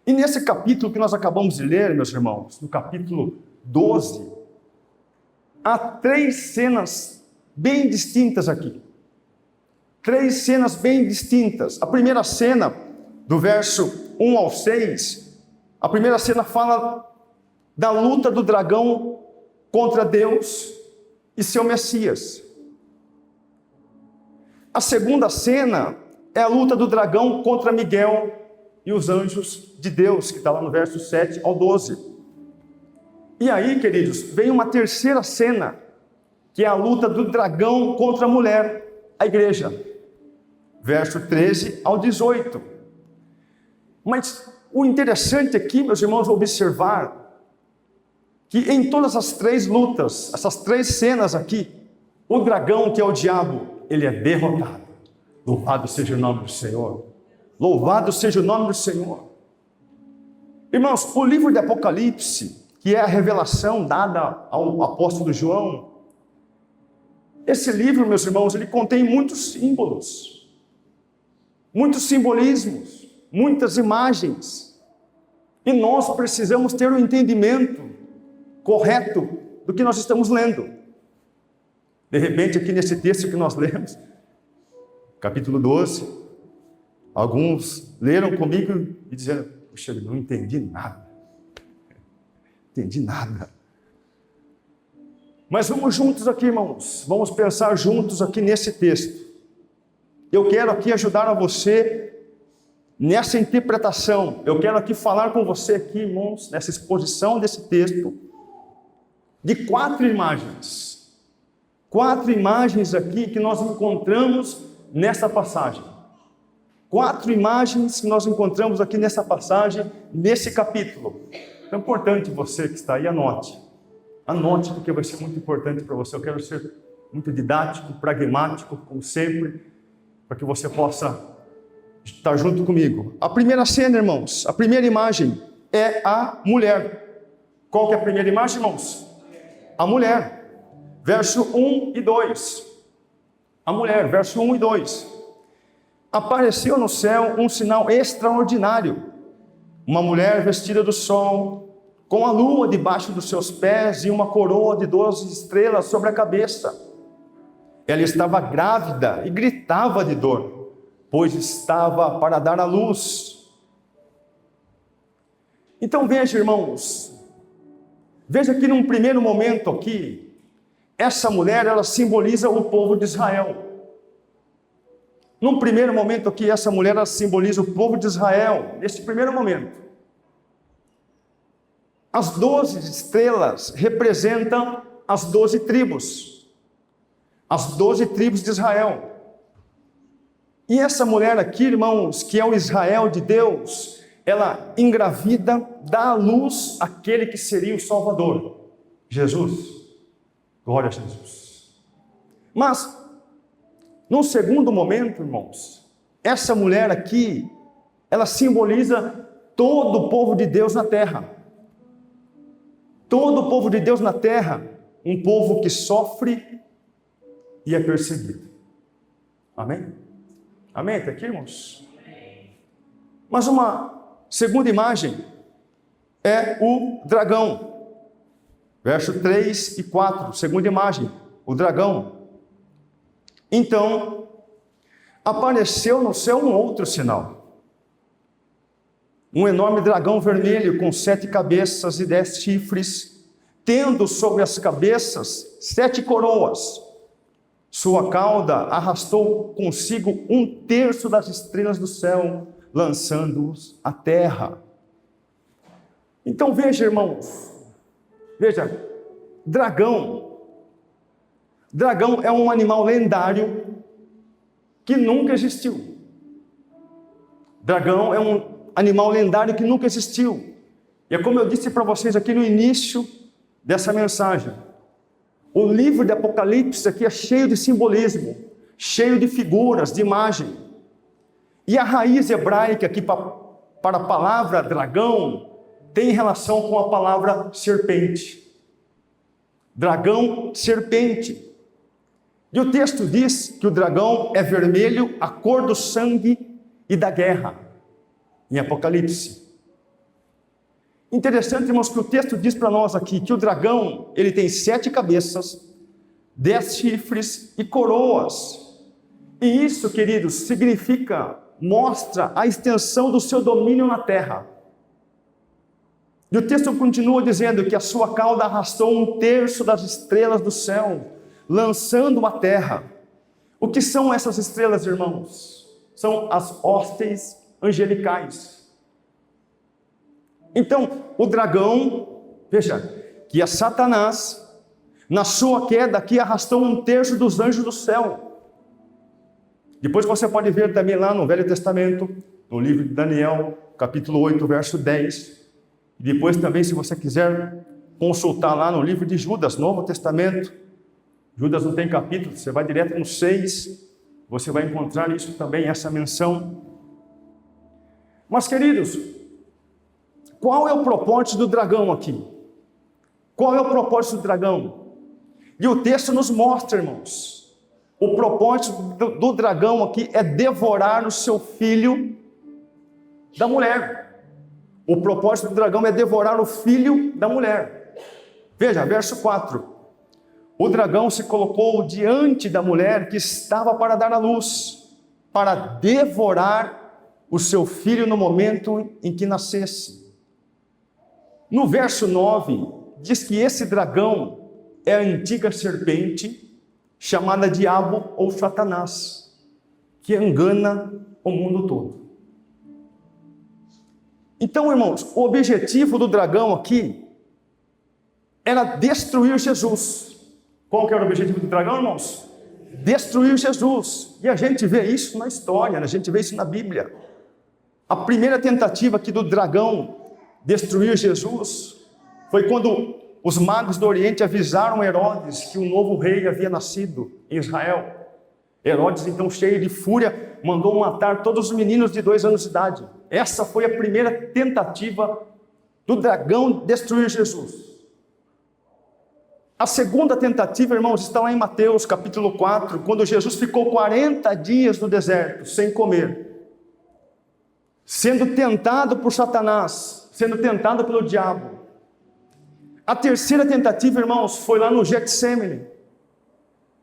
E nesse capítulo que nós acabamos de ler, meus irmãos, no capítulo 12, há 3 cenas bem distintas aqui. 3 cenas bem distintas. A primeira cena, do verso 1 ao 6, a primeira cena fala da luta do dragão contra Deus e seu Messias. A segunda cena é a luta do dragão contra Miguel e os anjos de Deus, que está lá no verso 7 ao 12. E aí, queridos, vem uma terceira cena, que é a luta do dragão contra a mulher, a igreja. Verso 13 ao 18. Mas o interessante aqui, meus irmãos, é observar que em todas as 3 lutas, essas 3 cenas aqui, o dragão, que é o diabo, ele é derrotado. Louvado seja o nome do Senhor. Louvado seja o nome do Senhor. Irmãos, o livro de Apocalipse, que é a revelação dada ao apóstolo João, esse livro, meus irmãos, ele contém muitos símbolos, muitos simbolismos, muitas imagens. E nós precisamos ter um entendimento correto do que nós estamos lendo. De repente, aqui nesse texto que nós lemos, capítulo 12, alguns leram comigo e disseram: puxa, eu não entendi nada. Entendi nada. Mas vamos juntos aqui, irmãos. Vamos pensar juntos aqui nesse texto. Eu quero aqui ajudar a você nessa interpretação. Eu quero aqui falar com você aqui, irmãos, nessa exposição desse texto, de 4 imagens. 4 imagens aqui que nós encontramos nessa passagem. 4 imagens que nós encontramos aqui nessa passagem, nesse capítulo. É importante você que está aí, anote. Anote, porque vai ser muito importante para você. Eu quero ser muito didático, pragmático, como sempre, para que você possa estar junto comigo. A primeira cena, irmãos, a primeira imagem é a mulher. Qual que é a primeira imagem, irmãos? A mulher. Verso 1 e 2. A mulher, verso 1 e 2. Apareceu no céu um sinal extraordinário. Uma mulher vestida do sol, com a lua debaixo dos seus pés e uma coroa de 12 estrelas sobre a cabeça. Ela estava grávida e gritava de dor, pois estava para dar à luz. Então veja, irmãos, veja que num primeiro momento aqui, essa mulher, ela simboliza o povo de Israel. Num primeiro momento aqui, essa mulher, ela simboliza o povo de Israel, nesse primeiro momento. As 12 estrelas representam as 12 tribos. As 12 tribos de Israel. E essa mulher aqui, irmãos, que é o Israel de Deus, ela engravida, dá à luz aquele que seria o Salvador, Jesus. Glória a Jesus. Mas, num segundo momento, irmãos, essa mulher aqui, ela simboliza todo o povo de Deus na terra. Todo o povo de Deus na terra, um povo que sofre e é perseguido. Amém? Amém? Está aqui, irmãos? Mas uma segunda imagem é o dragão. Verso 3 e 4, segunda imagem, o dragão. Então, apareceu no céu um outro sinal. Um enorme dragão vermelho com 7 cabeças e 10 chifres, tendo sobre as cabeças 7 coroas. Sua cauda arrastou consigo 1/3 das estrelas do céu, lançando-os à terra. Então veja, irmãos, veja, dragão. Dragão é um animal lendário que nunca existiu. Dragão é um animal lendário que nunca existiu. E é como eu disse para vocês aqui no início dessa mensagem. O livro de Apocalipse aqui é cheio de simbolismo, cheio de figuras, de imagem. E a raiz hebraica aqui para a palavra dragão tem relação com a palavra serpente. Dragão, serpente. E o texto diz que o dragão é vermelho, a cor do sangue e da guerra, em Apocalipse. Interessante, irmãos, que o texto diz para nós aqui que o dragão, ele tem 7 cabeças, 10 chifres e coroas. E isso, queridos, mostra a extensão do seu domínio na terra. E o texto continua dizendo que a sua cauda arrastou 1/3 das estrelas do céu, lançando a terra. O que são essas estrelas, irmãos? São as hostes angelicais. Então, o dragão, veja, que é Satanás, na sua queda aqui arrastou 1/3 dos anjos do céu. Depois você pode ver também lá no Velho Testamento, no livro de Daniel, capítulo 8, verso 10. E depois também, se você quiser consultar lá no livro de Judas, Novo Testamento. Judas não tem capítulo, você vai direto no 6, você vai encontrar isso também, essa menção. Mas, queridos, qual é o propósito do dragão aqui? Qual é o propósito do dragão? E o texto nos mostra, irmãos, o propósito do dragão aqui é devorar o seu filho da mulher. O propósito do dragão é devorar o filho da mulher. Veja, verso 4. O dragão se colocou diante da mulher que estava para dar à luz, para devorar o seu filho no momento em que nascesse. No verso 9, diz que esse dragão é a antiga serpente, chamada Diabo ou Satanás, que engana o mundo todo. Então, irmãos, o objetivo do dragão aqui era destruir Jesus. Qual que era o objetivo do dragão, irmãos? Destruir Jesus. E a gente vê isso na história, a gente vê isso na Bíblia. A primeira tentativa aqui do dragão destruir Jesus foi quando os magos do Oriente avisaram Herodes que um novo rei havia nascido em Israel. Herodes, então, cheio de fúria, mandou matar todos os meninos de 2 anos de idade. Essa foi a primeira tentativa do dragão destruir Jesus. A segunda tentativa, irmãos, está lá em Mateus capítulo 4, quando Jesus ficou 40 dias no deserto, sem comer, sendo tentado por Satanás, sendo tentado pelo diabo. A terceira tentativa, irmãos, foi lá no Getsêmani.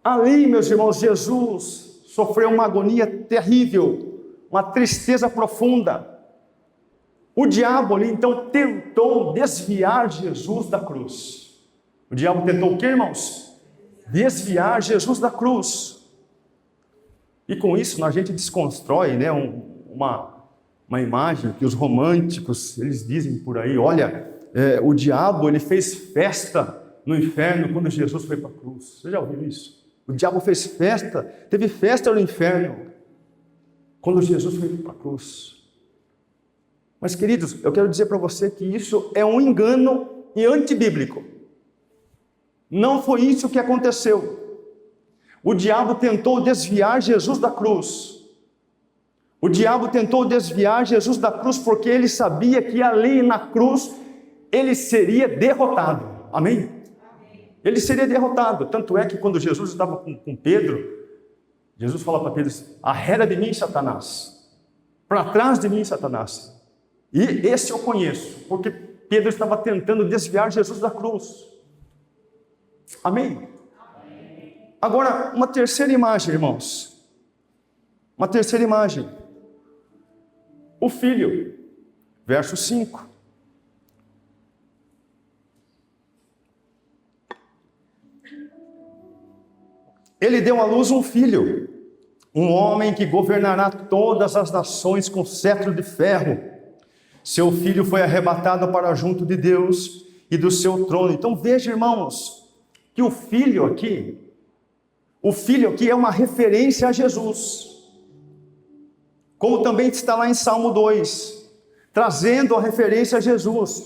Ali, meus irmãos, Jesus sofreu uma agonia terrível, uma tristeza profunda. O diabo ali, então, tentou desviar Jesus da cruz. O diabo tentou o quê, irmãos? Desviar Jesus da cruz. E com isso, a gente desconstrói, né, uma imagem que os românticos, eles dizem por aí, olha, o diabo, ele fez festa no inferno quando Jesus foi para a cruz. Você já ouviu isso? O diabo fez festa, teve festa no inferno quando Jesus foi para a cruz. Mas, queridos, eu quero dizer para você que isso é um engano e antibíblico. Não foi isso que aconteceu. O diabo tentou desviar Jesus da cruz. O diabo tentou desviar Jesus da cruz porque ele sabia que ali na cruz ele seria derrotado. Amém? Ele seria derrotado. Tanto é que quando Jesus estava com Pedro, Jesus fala para Pedro, arreda de mim, Satanás. Para trás de mim, Satanás. E esse eu conheço, porque Pedro estava tentando desviar Jesus da cruz. Amém? Agora, uma terceira imagem, irmãos. Uma terceira imagem. O filho, verso 5. Ele deu à luz um filho, um homem que governará todas as nações com cetro de ferro. Seu filho foi arrebatado para junto de Deus e do seu trono. Então veja, irmãos, que o filho aqui é uma referência a Jesus. Como também está lá em Salmo 2, trazendo a referência a Jesus,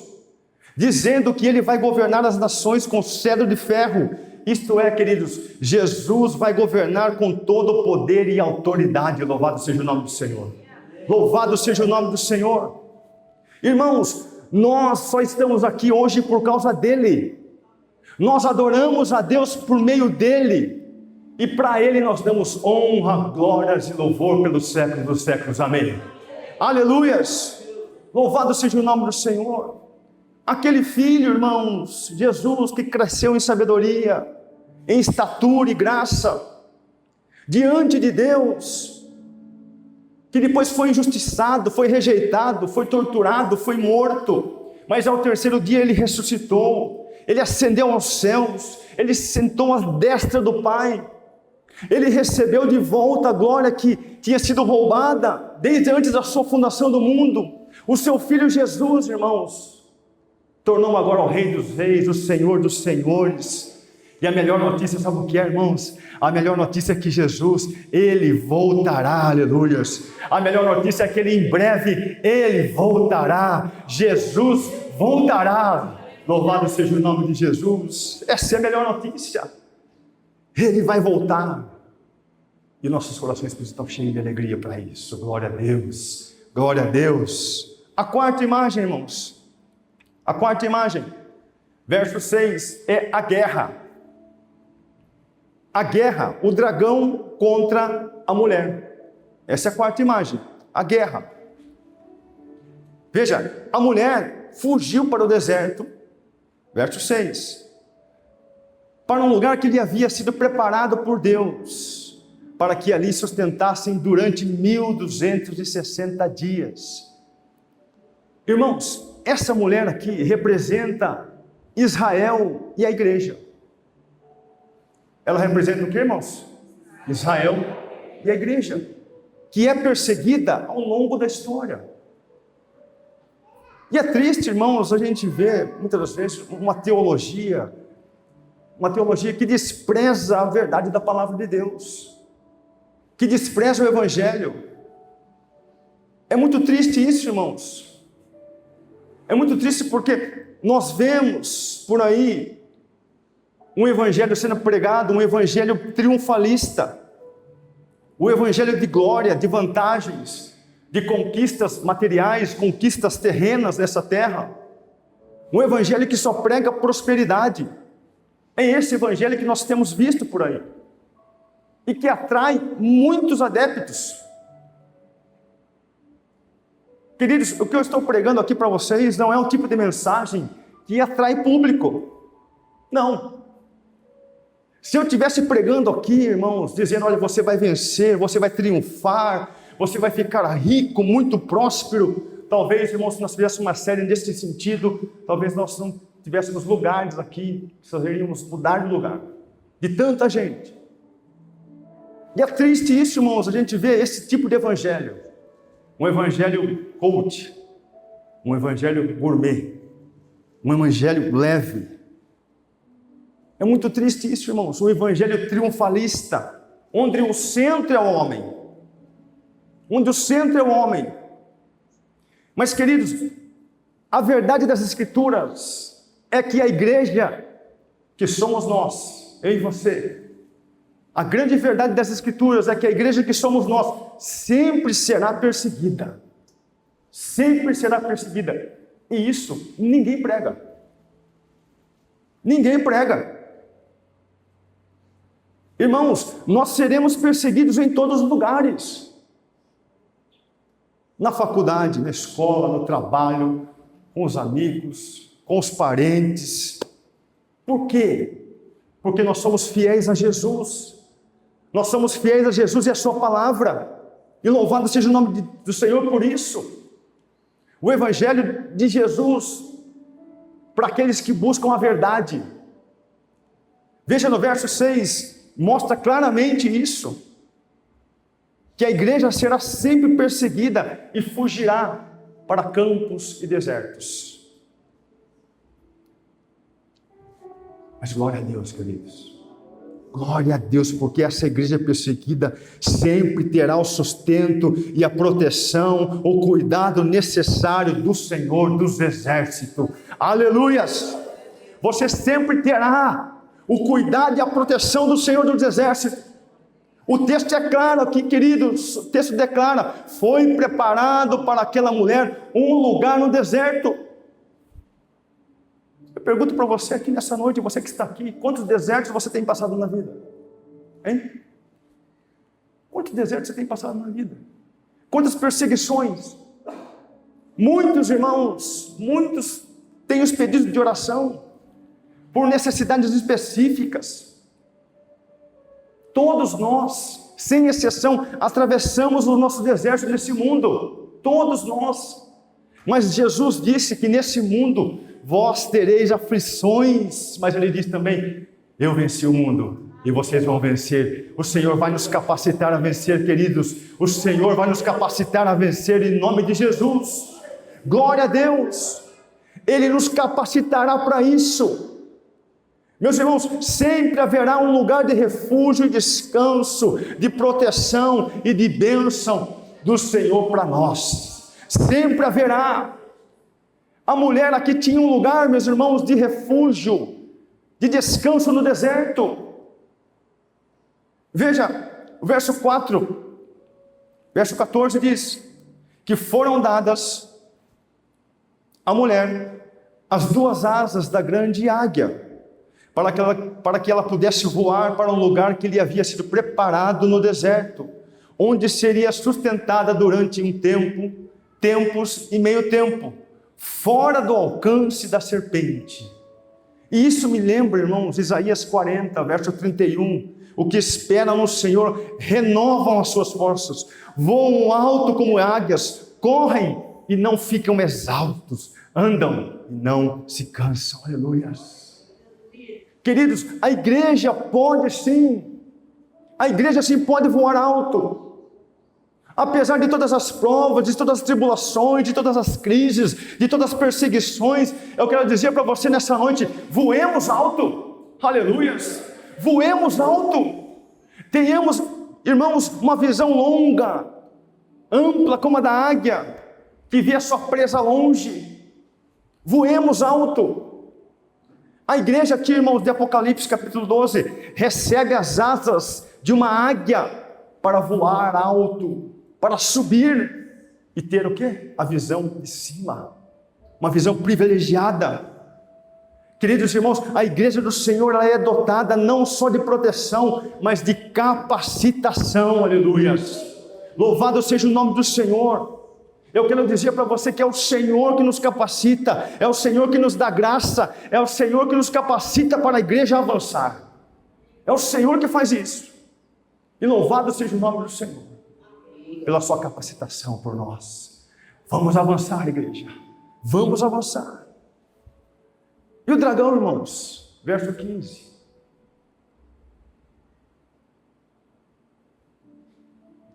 dizendo que ele vai governar as nações com cetro de ferro. Isto é, queridos, Jesus vai governar com todo o poder e autoridade. Louvado seja o nome do Senhor. Louvado seja o nome do Senhor. Irmãos, nós só estamos aqui hoje por causa dele. Nós adoramos a Deus por meio dele. E para ele nós damos honra, glórias e louvor pelos séculos dos séculos. Amém. Aleluias. Louvado seja o nome do Senhor. Aquele filho, irmãos, Jesus, que cresceu em sabedoria, em estatura e graça, diante de Deus, que depois foi injustiçado, foi rejeitado, foi torturado, foi morto, mas ao terceiro dia ele ressuscitou, ele ascendeu aos céus, ele se sentou à destra do Pai, ele recebeu de volta a glória que tinha sido roubada desde antes da sua fundação do mundo. O seu filho Jesus, irmãos, tornou agora o Rei dos Reis, o Senhor dos Senhores. E a melhor notícia, sabe o que é, irmãos? A melhor notícia é que Jesus, ele voltará, aleluias. A melhor notícia é que ele em breve, ele voltará. Jesus voltará. Louvado seja o nome de Jesus. Essa é a melhor notícia. Ele vai voltar. E nossos corações estão cheios de alegria para isso. Glória a Deus. Glória a Deus. A quarta imagem, irmãos. A quarta imagem, verso 6, é a guerra. A guerra, o dragão contra a mulher. Essa é a quarta imagem, a guerra. Veja, a mulher fugiu para o deserto, verso 6, para um lugar que lhe havia sido preparado por Deus, para que ali sustentassem durante 1260 dias. Irmãos, essa mulher aqui representa Israel e a igreja. Ela representa o que, irmãos? Israel e a igreja, que é perseguida ao longo da história. E é triste, irmãos, a gente vê, muitas das vezes, uma teologia que despreza a verdade da palavra de Deus, que despreza o Evangelho. É muito triste isso, irmãos. É muito triste porque nós vemos por aí um evangelho sendo pregado, um evangelho triunfalista, um evangelho de glória, de vantagens, de conquistas materiais, conquistas terrenas nessa terra, um evangelho que só prega prosperidade. É esse evangelho que nós temos visto por aí e que atrai muitos adeptos. Queridos, o que eu estou pregando aqui para vocês não é um tipo de mensagem que atrai público. Não. Se eu estivesse pregando aqui, irmãos, dizendo, olha, você vai vencer, você vai triunfar, você vai ficar rico, muito próspero, talvez, irmãos, se nós tivéssemos uma série nesse sentido, talvez nós não tivéssemos lugares aqui, precisaríamos mudar de lugar, de tanta gente. E é triste isso, irmãos, a gente vê esse tipo de evangelho. Um evangelho coach, um evangelho gourmet, um evangelho leve. É muito triste isso, irmãos, um evangelho triunfalista, onde o centro é o homem. Onde o centro é o homem. Mas, queridos, a verdade das Escrituras é que a igreja, que somos nós, eu e você, a grande verdade das Escrituras é que a igreja que somos nós sempre será perseguida. Sempre será perseguida. E isso ninguém prega. Ninguém prega. Irmãos, nós seremos perseguidos em todos os lugares. Na faculdade, na escola, no trabalho, com os amigos, com os parentes. Por quê? Porque nós somos fiéis a Jesus. Nós somos fiéis a Jesus e a sua palavra. E louvado seja o nome do Senhor por isso. O Evangelho de Jesus para aqueles que buscam a verdade. Veja no verso 6, mostra claramente isso. Que a igreja será sempre perseguida e fugirá para campos e desertos. Mas glória a Deus, queridos. Glória a Deus, porque essa igreja perseguida sempre terá o sustento e a proteção, o cuidado necessário do Senhor dos exércitos. Aleluias! Você sempre terá o cuidado e a proteção do Senhor dos exércitos. O texto é claro aqui, queridos, o texto declara, foi preparado para aquela mulher um lugar no deserto. Eu pergunto para você aqui nessa noite, você que está aqui, quantos desertos você tem passado na vida? Hein? Quantos desertos você tem passado na vida? Quantas perseguições? Muitos irmãos, muitos tem os pedidos de oração, por necessidades específicas. Todos nós, sem exceção, atravessamos o nosso deserto nesse mundo. Todos nós. Mas Jesus disse que nesse mundo vós tereis aflições. Mas Ele disse também, eu venci o mundo e vocês vão vencer. O Senhor vai nos capacitar a vencer, queridos. O Senhor vai nos capacitar a vencer em nome de Jesus. Glória a Deus. Ele nos capacitará para isso. Meus irmãos, sempre haverá um lugar de refúgio e descanso, de proteção e de bênção do Senhor para nós. Sempre haverá. A mulher aqui tinha um lugar, meus irmãos, de refúgio, de descanso no deserto. Veja, o verso 4, verso 14 diz, que foram dadas à mulher as duas asas da grande águia, para que ela pudesse voar para um lugar que lhe havia sido preparado no deserto, onde seria sustentada durante um tempo, tempos e meio tempo, fora do alcance da serpente. E isso me lembra, irmãos, Isaías 40, verso 31, o que esperam no Senhor renovam as suas forças, voam alto como águias, correm e não ficam exaustos, andam e não se cansam. Aleluia. Queridos, a igreja pode sim pode voar alto. Apesar de todas as provas, de todas as tribulações, de todas as crises, de todas as perseguições, eu quero dizer para você nessa noite, voemos alto, aleluia, voemos alto, tenhamos, irmãos, uma visão longa, ampla como a da águia, que vê a sua presa longe, voemos alto. A igreja aqui, irmãos, de Apocalipse capítulo 12, recebe as asas de uma águia para voar alto, para subir e ter o quê? A visão de cima, uma visão privilegiada. Queridos irmãos, a igreja do Senhor, ela é dotada não só de proteção, mas de capacitação, aleluia. Louvado seja o nome do Senhor. Eu quero dizer para você que é o Senhor que nos capacita, é o Senhor que nos dá graça, é o Senhor que nos capacita para a igreja avançar. É o Senhor que faz isso. E louvado seja o nome do Senhor pela sua capacitação por nós. Vamos avançar, igreja. Vamos avançar. E o dragão, irmãos, verso 15.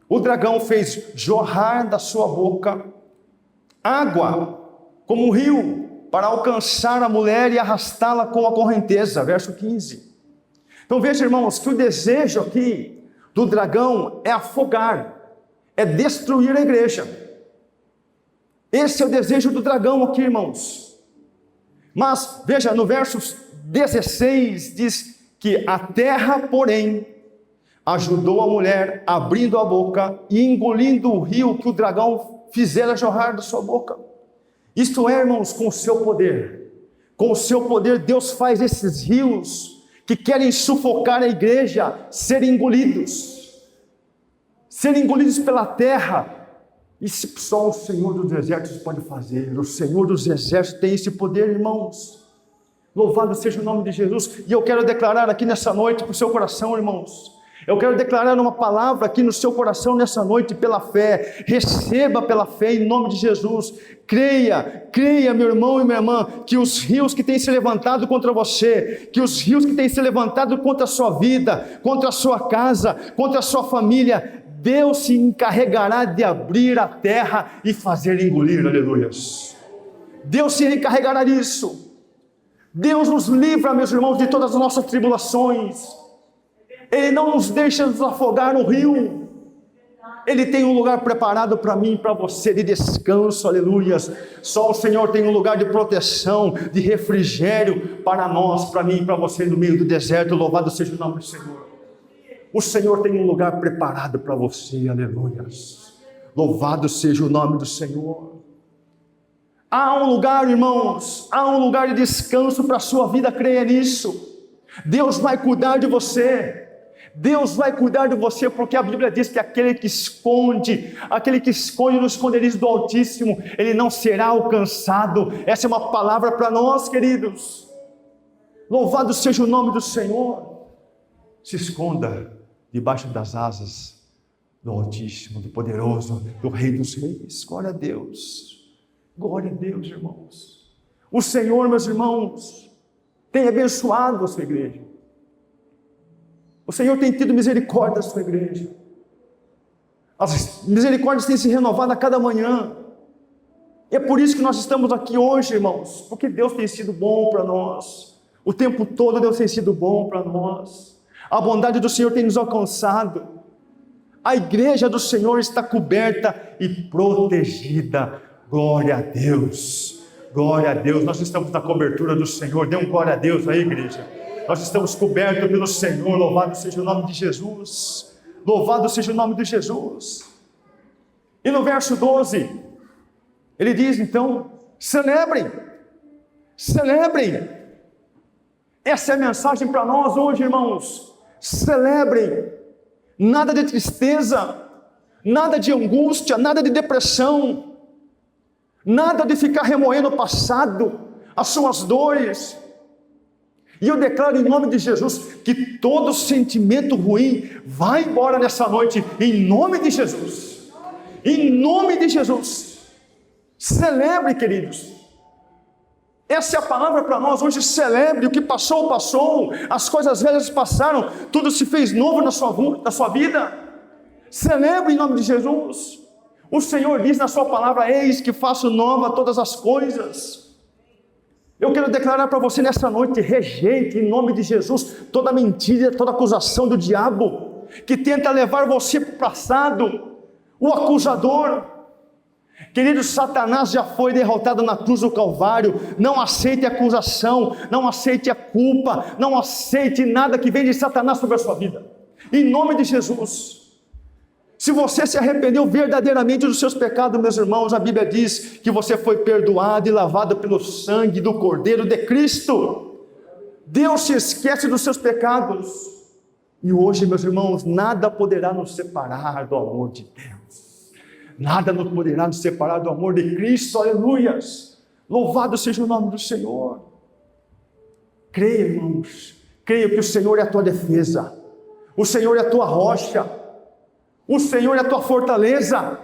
O dragão fez jorrar da sua boca água como um rio para alcançar a mulher e arrastá-la com a correnteza. Verso 15. Então veja, irmãos, que o desejo aqui do dragão é afogar, é destruir a igreja. Esse é o desejo do dragão aqui, irmãos. Mas veja, no verso 16 diz que a terra, porém, ajudou a mulher, abrindo a boca e engolindo o rio que o dragão fizera jorrar da sua boca. Isto é, irmãos, com o seu poder. Com o seu poder, Deus faz esses rios que querem sufocar a igreja serem engolidos pela terra. Isso só o Senhor dos Exércitos pode fazer. O Senhor dos Exércitos tem esse poder, irmãos. Louvado seja o nome de Jesus. E eu quero declarar aqui nessa noite para o seu coração, irmãos. Eu quero declarar uma palavra aqui no seu coração nessa noite pela fé. Receba pela fé em nome de Jesus. Creia, meu irmão e minha irmã, que os rios que têm se levantado contra você, que os rios que têm se levantado contra a sua vida, contra a sua casa, contra a sua família, Deus se encarregará de abrir a terra e fazer engolir, aleluias. Deus se encarregará disso. Deus nos livra, meus irmãos, de todas as nossas tribulações. Ele não nos deixa nos afogar no rio. Ele tem um lugar preparado para mim e para você de descanso, aleluias. Só o Senhor tem um lugar de proteção, de refrigério para nós, para mim e para você no meio do deserto. Louvado seja o nome do Senhor. O Senhor tem um lugar preparado para você, aleluias. Louvado seja o nome do Senhor. Há um lugar, irmãos, há um lugar de descanso para a sua vida, creia nisso. Deus vai cuidar de você. Deus vai cuidar de você, porque a Bíblia diz que aquele que esconde no esconderijo do Altíssimo, ele não será alcançado. Essa é uma palavra para nós, queridos. Louvado seja o nome do Senhor. Se esconda debaixo das asas do Altíssimo, do Poderoso, do Rei dos Reis. Glória a Deus. Glória a Deus, irmãos. O Senhor, meus irmãos, tem abençoado a sua igreja. O Senhor tem tido misericórdia da sua igreja. As misericórdias têm se renovado a cada manhã. E é por isso que nós estamos aqui hoje, irmãos, porque Deus tem sido bom para nós. O tempo todo Deus tem sido bom para nós. A bondade do Senhor tem nos alcançado. A igreja do Senhor está coberta e protegida. Glória a Deus. Glória a Deus. Nós estamos na cobertura do Senhor. Dê um glória a Deus aí, igreja. Nós estamos cobertos pelo Senhor. Louvado seja o nome de Jesus. Louvado seja o nome de Jesus. E no verso 12, ele diz então: celebrem, celebrem. Essa é a mensagem para nós hoje, irmãos. Celebrem. Nada de tristeza, nada de angústia, nada de depressão, nada de ficar remoendo o passado, as suas dores. E eu declaro em nome de Jesus que todo sentimento ruim vai embora nessa noite, em nome de Jesus. Em nome de Jesus. Celebre, queridos. Essa é a palavra para nós hoje. Celebre. O que passou, passou. As coisas velhas passaram. Tudo se fez novo na sua vida. Celebre em nome de Jesus. O Senhor diz na sua palavra: eis que faço nova todas as coisas. Eu quero declarar para você nessa noite: rejeite em nome de Jesus toda mentira, toda acusação do diabo que tenta levar você para o passado, o acusador. Querido, Satanás já foi derrotado na cruz do Calvário. Não aceite a acusação, não aceite a culpa, não aceite nada que vem de Satanás sobre a sua vida, em nome de Jesus. Se você se arrependeu verdadeiramente dos seus pecados, meus irmãos, a Bíblia diz que você foi perdoado e lavado pelo sangue do Cordeiro de Cristo. Deus se esquece dos seus pecados. E hoje, meus irmãos, nada poderá nos separar do amor de Deus. Nada nos poderá nos separar do amor de Cristo. Aleluias. Louvado seja o nome do Senhor. Creia, irmãos. Creia que o Senhor é a tua defesa. O Senhor é a tua rocha. O Senhor é a tua fortaleza.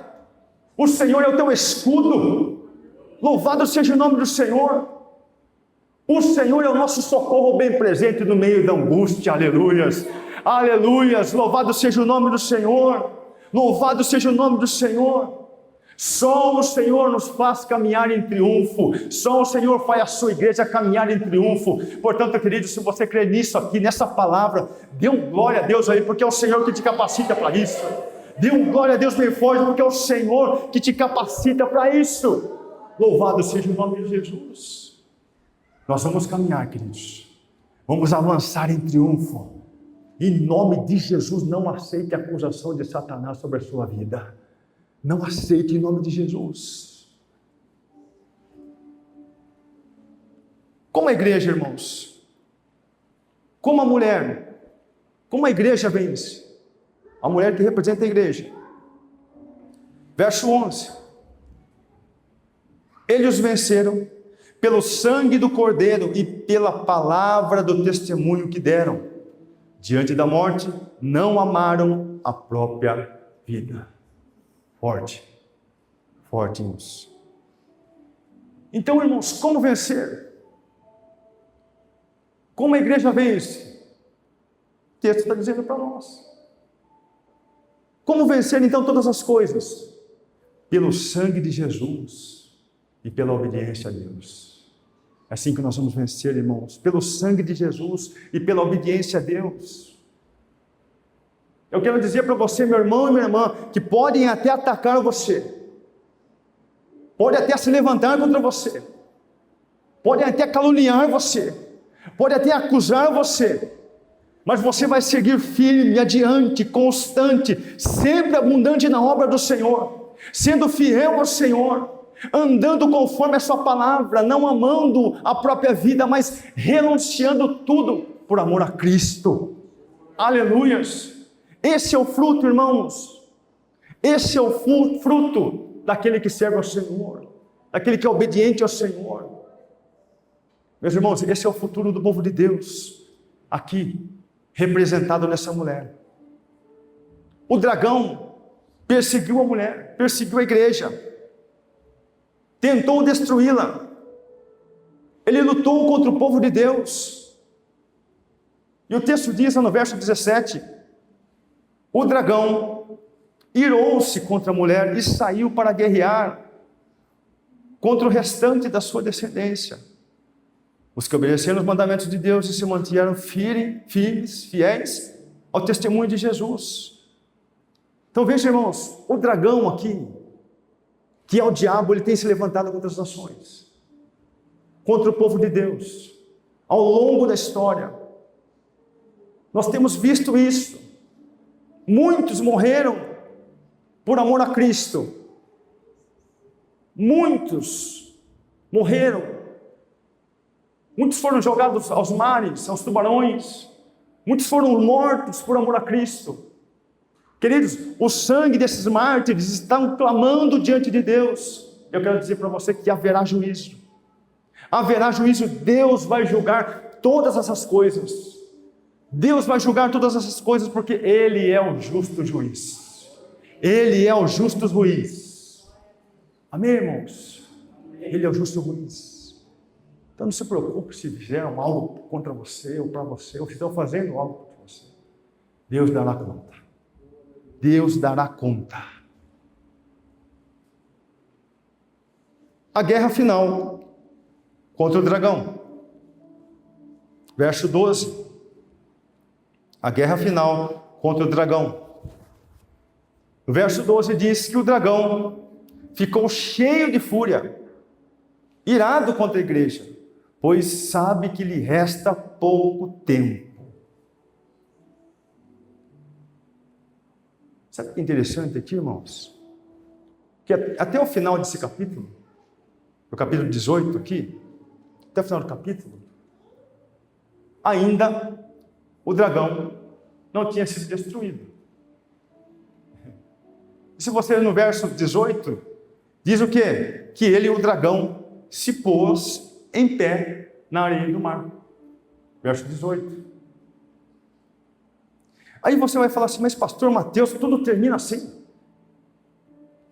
O Senhor é o teu escudo. Louvado seja o nome do Senhor. O Senhor é o nosso socorro bem presente no meio da angústia. Aleluias. Aleluias. Louvado seja o nome do Senhor. Louvado seja o nome do Senhor. Só o Senhor nos faz caminhar em triunfo. Só o Senhor faz a sua igreja caminhar em triunfo. Portanto, querido, se você crê nisso aqui, nessa palavra, dê um glória a Deus aí, porque é o Senhor que te capacita para isso. Dê um glória a Deus bem forte, porque é o Senhor que te capacita para isso. Louvado seja o nome de Jesus. Nós vamos caminhar, queridos. Vamos avançar em triunfo. Em nome de Jesus, não aceite a acusação de Satanás sobre a sua vida. Não aceite em nome de Jesus. Como a igreja, irmãos, como a mulher, como a igreja vence? A mulher que representa a igreja. Verso 11. Eles venceram pelo sangue do Cordeiro e pela palavra do testemunho que deram. Diante da morte, não amaram a própria vida. Forte. Forte, irmãos. Então, irmãos, como vencer? Como a igreja vence? O texto está dizendo para nós. Como vencer, então, todas as coisas? Pelo sangue de Jesus e pela obediência a Deus. É assim que nós vamos vencer, irmãos, pelo sangue de Jesus e pela obediência a Deus. Eu quero dizer para você, meu irmão e minha irmã, que podem até atacar você, podem até se levantar contra você, podem até caluniar você, podem até acusar você, mas você vai seguir firme, adiante, constante, sempre abundante na obra do Senhor, sendo fiel ao Senhor, andando conforme a sua palavra, não amando a própria vida, mas renunciando tudo por amor a Cristo. Aleluias! Esse é o fruto, irmãos. Esse é o fruto daquele que serve ao Senhor, daquele que é obediente ao Senhor. Meus irmãos, esse é o futuro do povo de Deus, aqui, representado nessa mulher. O dragão perseguiu a mulher, perseguiu a igreja, tentou destruí-la. Ele lutou contra o povo de Deus. E o texto diz no verso 17, o dragão irou-se contra a mulher e saiu para guerrear contra o restante da sua descendência. Os que obedeceram os mandamentos de Deus e se mantiveram firmes, fiéis ao testemunho de Jesus. Então veja, irmãos, o dragão aqui, que é o diabo, ele tem se levantado contra as nações, contra o povo de Deus, ao longo da história. Nós temos visto isso. Muitos morreram por amor a Cristo. Muitos morreram. Muitos foram jogados aos mares, aos tubarões. Muitos foram mortos por amor a Cristo. Queridos, o sangue desses mártires estão clamando diante de Deus. Eu quero dizer para você que haverá juízo. Haverá juízo. Deus vai julgar todas essas coisas. Deus vai julgar todas essas coisas porque Ele é o justo juiz. Ele é o justo juiz. Amém, irmãos? Ele é o justo juiz. Então não se preocupe se fizeram algo contra você ou para você, ou se estão fazendo algo contra você. Deus dará conta. Deus dará conta. A guerra final contra o dragão. Verso 12. A guerra final contra o dragão. O verso 12 diz que o dragão ficou cheio de fúria, irado contra a igreja, pois sabe que lhe resta pouco tempo. Sabe o que é interessante aqui, irmãos? Que até o final desse capítulo, o capítulo 18 aqui, até o final do capítulo, ainda o dragão não tinha sido destruído. E se você no verso 18, diz o quê? Que ele, o dragão, se pôs em pé na areia do mar. Verso 18. Aí você vai falar assim, mas pastor Mateus, tudo termina assim.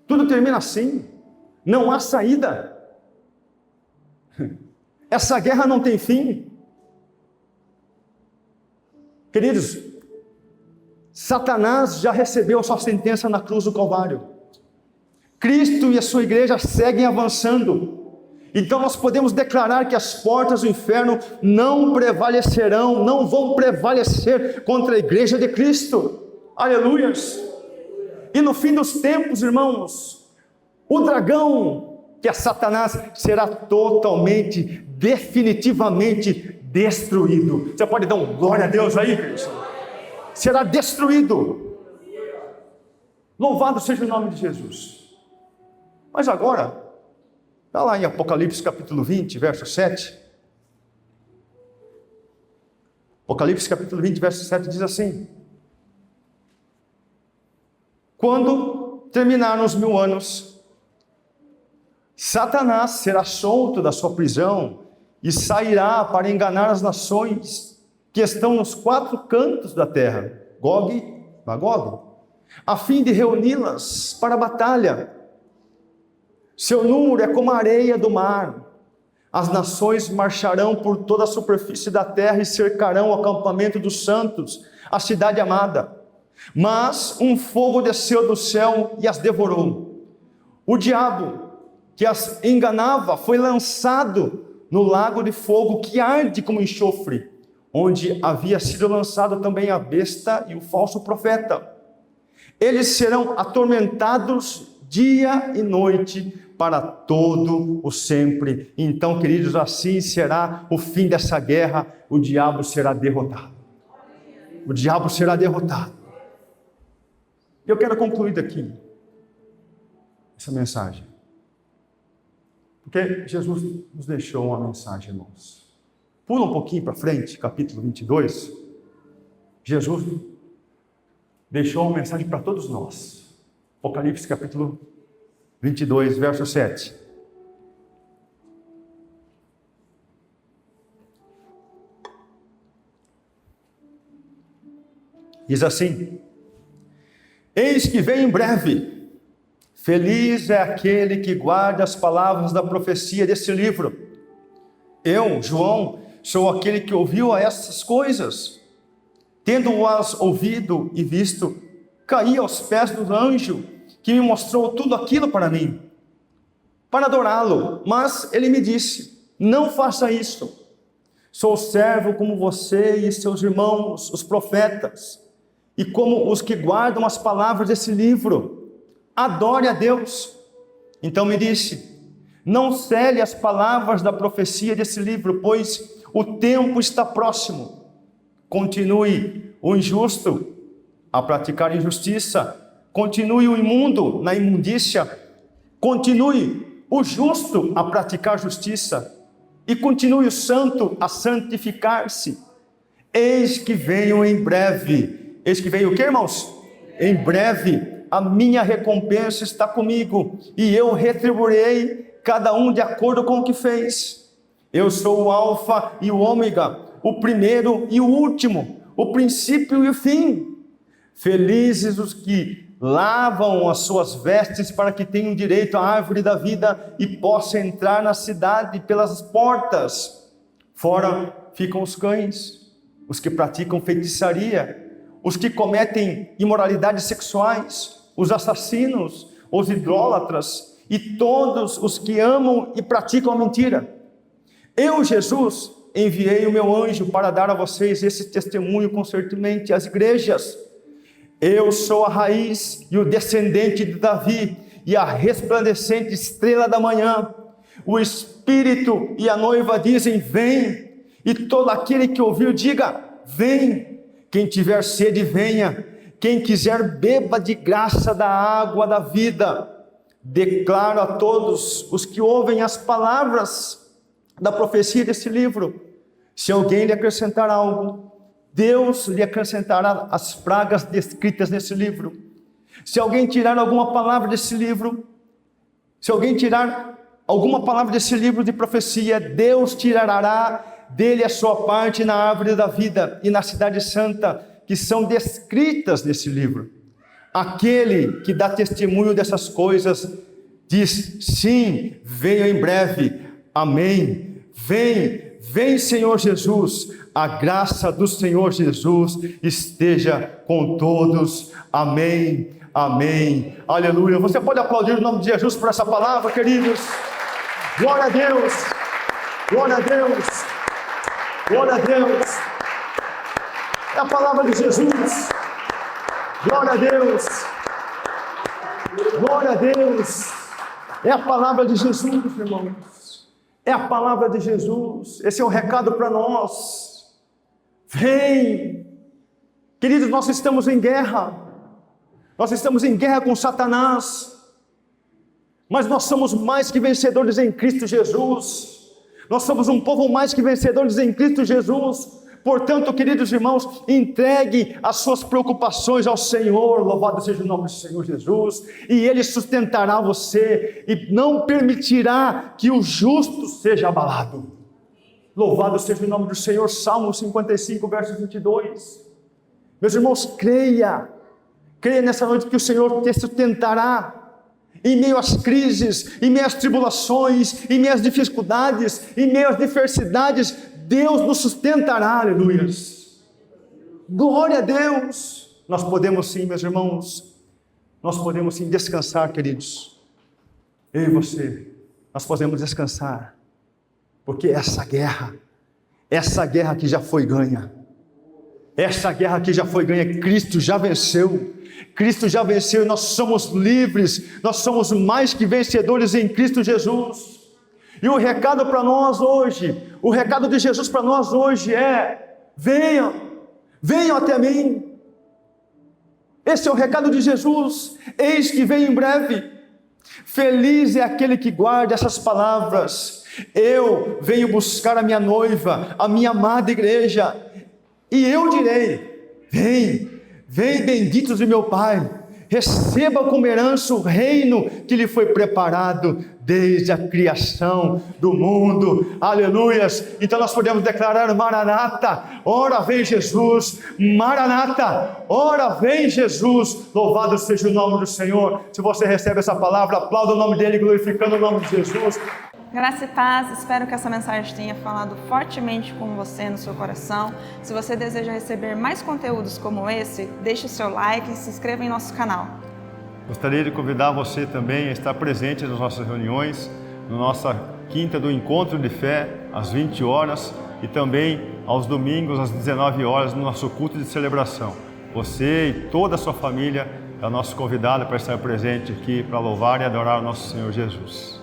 Tudo termina assim. Não há saída. Essa guerra não tem fim. Queridos, Satanás já recebeu a sua sentença na cruz do Calvário. Cristo e a sua igreja seguem avançando. Então nós podemos declarar que as portas do inferno não prevalecerão, não vão prevalecer contra a igreja de Cristo. Aleluias! E no fim dos tempos, irmãos, o dragão, que é Satanás, será totalmente, definitivamente destruído. Você pode dar um glória a Deus aí, Cristo? Será destruído. Louvado seja o nome de Jesus. Mas agora, está lá em Apocalipse capítulo 20, verso 7. Apocalipse capítulo 20, verso 7 diz assim: quando terminaram os 1000 anos, Satanás será solto da sua prisão e sairá para enganar as nações que estão nos 4 cantos da terra, Gog e Magog, a fim de reuni-las para a batalha. Seu número é como a areia do mar. As nações marcharão por toda a superfície da terra e cercarão o acampamento dos santos, a cidade amada. Mas um fogo desceu do céu e as devorou. O diabo que as enganava foi lançado no lago de fogo que arde como enxofre, onde havia sido lançado também a besta e o falso profeta. Eles serão atormentados dia e noite para todo o sempre. Então, queridos, assim será o fim dessa guerra. O diabo será derrotado. O diabo será derrotado. Eu quero concluir daqui essa mensagem, porque Jesus nos deixou uma mensagem, irmãos. Pula um pouquinho para frente, capítulo 22. Jesus deixou uma mensagem para todos nós. Apocalipse capítulo 22, verso 7. Diz assim: eis que vem em breve, feliz é aquele que guarda as palavras da profecia desse livro. Eu, João, sou aquele que ouviu essas coisas. Tendo-as ouvido e visto, caí aos pés do anjo que me mostrou tudo aquilo para mim, para adorá-lo. Mas ele me disse: não faça isso. Sou servo como você e seus irmãos, os profetas, e como os que guardam as palavras desse livro. Adore a Deus. Então me disse: não cele as palavras da profecia desse livro, pois o tempo está próximo. Continue o injusto a praticar injustiça, continue o imundo na imundícia, continue o justo a praticar justiça, e continue o santo a santificar-se. Eis que venho em breve. Eis que venho o quê, irmãos? Em breve a minha recompensa está comigo, e eu retribuirei cada um de acordo com o que fez. Eu sou o alfa e o ômega, o primeiro e o último, o princípio e o fim. Felizes os que lavam as suas vestes para que tenham direito à árvore da vida e possam entrar na cidade pelas portas. Fora ficam os cães, os que praticam feitiçaria, os que cometem imoralidades sexuais, os assassinos, os idólatras e todos os que amam e praticam a mentira. Eu, Jesus, enviei o meu anjo para dar a vocês esse testemunho concertemente às igrejas. Eu sou a raiz e o descendente de Davi e a resplandecente estrela da manhã. O Espírito e a noiva dizem: vem. E todo aquele que ouvir diga: vem. Quem tiver sede, venha. Quem quiser, beba de graça da água da vida. Declaro a todos os que ouvem as palavras da profecia desse livro: se alguém lhe acrescentar algo, Deus lhe acrescentará as pragas descritas nesse livro. Se alguém tirar alguma palavra desse livro, se alguém tirar alguma palavra desse livro de profecia, Deus tirará dele a sua parte na árvore da vida e na cidade santa, que são descritas nesse livro. Aquele que dá testemunho dessas coisas diz: sim, venho em breve. Amém. Vem Senhor Jesus. A graça do Senhor Jesus esteja com todos. Amém, amém, aleluia. Você pode aplaudir o nome de Jesus por essa palavra, queridos? Glória a Deus, glória a Deus, glória a Deus. É a palavra de Jesus. Glória a Deus, glória a Deus. É a palavra de Jesus, irmãos. É a palavra de Jesus. Esse é o recado para nós. Vem. Queridos, nós estamos em guerra. Nós estamos em guerra com Satanás. Mas nós somos mais que vencedores em Cristo Jesus. Nós somos um povo mais que vencedores em Cristo Jesus. Portanto, queridos irmãos, entregue as suas preocupações ao Senhor. Louvado seja o nome do Senhor Jesus. E Ele sustentará você e não permitirá que o justo seja abalado. Louvado seja o nome do Senhor. Salmo 55, verso 22. Meus irmãos, creia nessa noite que o Senhor te sustentará. Em meio às crises, em meio às tribulações, em meio às dificuldades, em meio às adversidades, Deus nos sustentará, aleluias. Glória a Deus. Nós podemos sim, meus irmãos, nós podemos sim descansar, queridos. Eu e você, nós podemos descansar, porque essa guerra que já foi ganha, Cristo já venceu. Cristo já venceu e nós somos livres, nós somos mais que vencedores em Cristo Jesus. E o recado para nós hoje, o recado de Jesus para nós hoje é: venham até mim. Esse é o recado de Jesus. Eis que venho em breve. Feliz é aquele que guarda essas palavras. Eu venho buscar a minha noiva, a minha amada igreja, e eu direi: Vem, vem, benditos de meu Pai, receba como herança o reino que lhe foi preparado desde a criação do mundo. Aleluias! Então nós podemos declarar: Maranata, ora vem Jesus, Maranata, ora vem Jesus. Louvado seja o nome do Senhor. Se você recebe essa palavra, aplauda o nome dele, glorificando o nome de Jesus. Graça e paz, espero que essa mensagem tenha falado fortemente com você no seu coração. Se você deseja receber mais conteúdos como esse, deixe o seu like e se inscreva em nosso canal. Gostaria de convidar você também a estar presente nas nossas reuniões, na nossa quinta do Encontro de Fé, às 20 horas, e também aos domingos, às 19 horas, no nosso culto de celebração. Você e toda a sua família é o nosso convidado para estar presente aqui, para louvar e adorar o nosso Senhor Jesus.